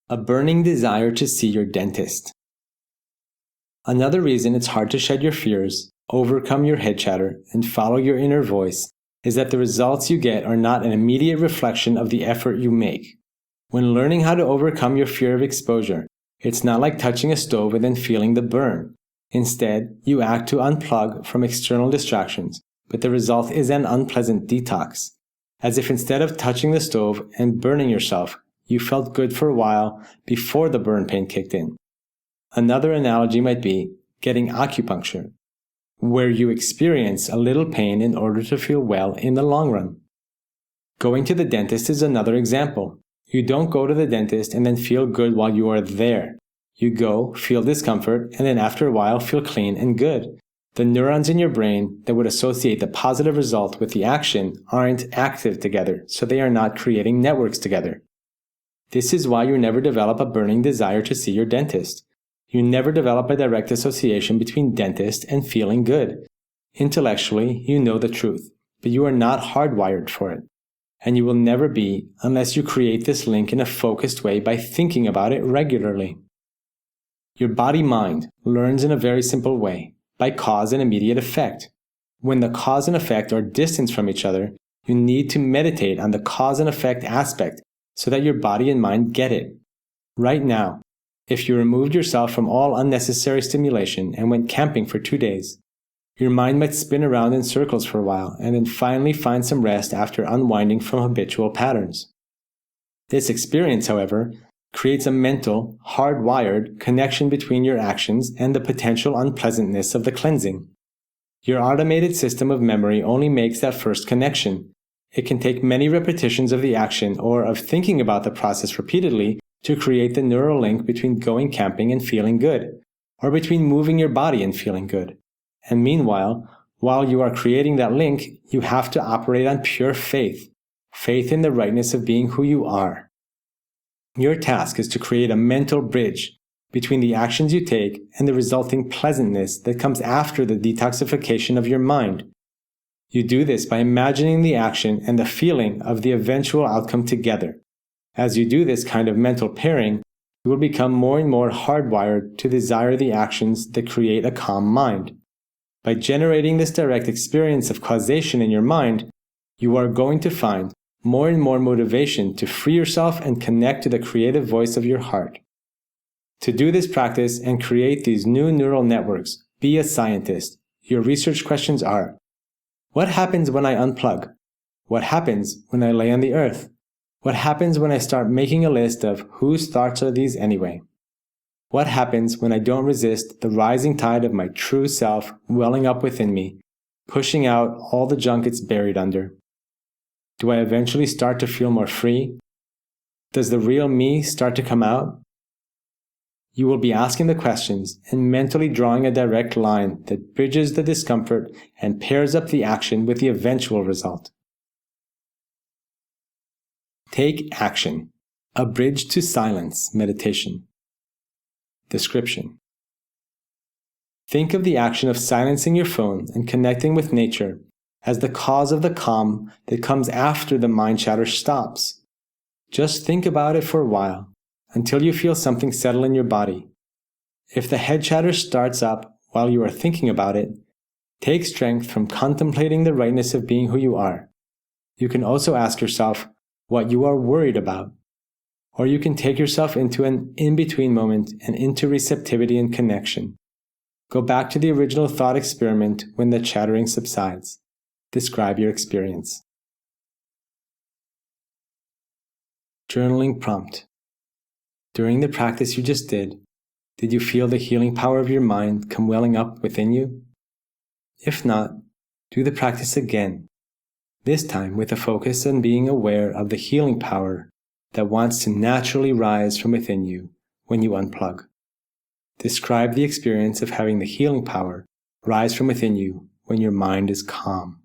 A burning desire to see your dentist. Another reason it's hard to shed your fears, overcome your head chatter, and follow your inner voice is that the results you get are not an immediate reflection of the effort you make. When learning how to overcome your fear of exposure, it's not like touching a stove and then feeling the burn. Instead, you act to unplug from external distractions, but the result is an unpleasant detox. As if instead of touching the stove and burning yourself, you felt good for a while before the burn pain kicked in. Another analogy might be getting acupuncture, where you experience a little pain in order to feel well in the long run. Going to the dentist is another example. You don't go to the dentist and then feel good while you are there. You go, feel discomfort, and then after a while feel clean and good. The neurons in your brain that would associate the positive result with the action aren't active together, so they are not creating networks together. This is why you never develop a burning desire to see your dentist. You never develop a direct association between dentist and feeling good. Intellectually, you know the truth, but you are not hardwired for it. And you will never be unless you create this link in a focused way by thinking about it regularly. Your body-mind learns in a very simple way, by cause and immediate effect. When the cause and effect are distant from each other, you need to meditate on the cause and effect aspect so that your body and mind get it. Right now, if you removed yourself from all unnecessary stimulation and went camping for 2 days, your mind might spin around in circles for a while and then finally find some rest after unwinding from habitual patterns. This experience, however, creates a mental, hardwired connection between your actions and the potential unpleasantness of the cleansing. Your automated system of memory only makes that first connection. It can take many repetitions of the action or of thinking about the process repeatedly to create the neural link between going camping and feeling good, or between moving your body and feeling good. And meanwhile, while you are creating that link, you have to operate on pure faith, faith in the rightness of being who you are. Your task is to create a mental bridge between the actions you take and the resulting pleasantness that comes after the detoxification of your mind. You do this by imagining the action and the feeling of the eventual outcome together. As you do this kind of mental pairing, you will become more and more hardwired to desire the actions that create a calm mind. By generating this direct experience of causation in your mind, you are going to find more and more motivation to free yourself and connect to the creative voice of your heart. To do this practice and create these new neural networks, be a scientist. Your research questions are: what happens when I unplug? What happens when I lay on the earth? What happens when I start making a list of whose thoughts are these anyway? What happens when I don't resist the rising tide of my true self welling up within me, pushing out all the junk it's buried under? Do I eventually start to feel more free? Does the real me start to come out? You will be asking the questions and mentally drawing a direct line that bridges the discomfort and pairs up the action with the eventual result. Take action. A bridge to silence meditation. Description. Think of the action of silencing your phone and connecting with nature as the cause of the calm that comes after the mind chatter stops. Just think about it for a while, until you feel something settle in your body. If the head chatter starts up while you are thinking about it, take strength from contemplating the rightness of being who you are. You can also ask yourself what you are worried about. Or you can take yourself into an in-between moment and into receptivity and connection. Go back to the original thought experiment when the chattering subsides. Describe your experience. Journaling prompt. During the practice you just did you feel the healing power of your mind come welling up within you? If not, do the practice again, this time with a focus on being aware of the healing power that wants to naturally rise from within you when you unplug. Describe the experience of having the healing power rise from within you when your mind is calm.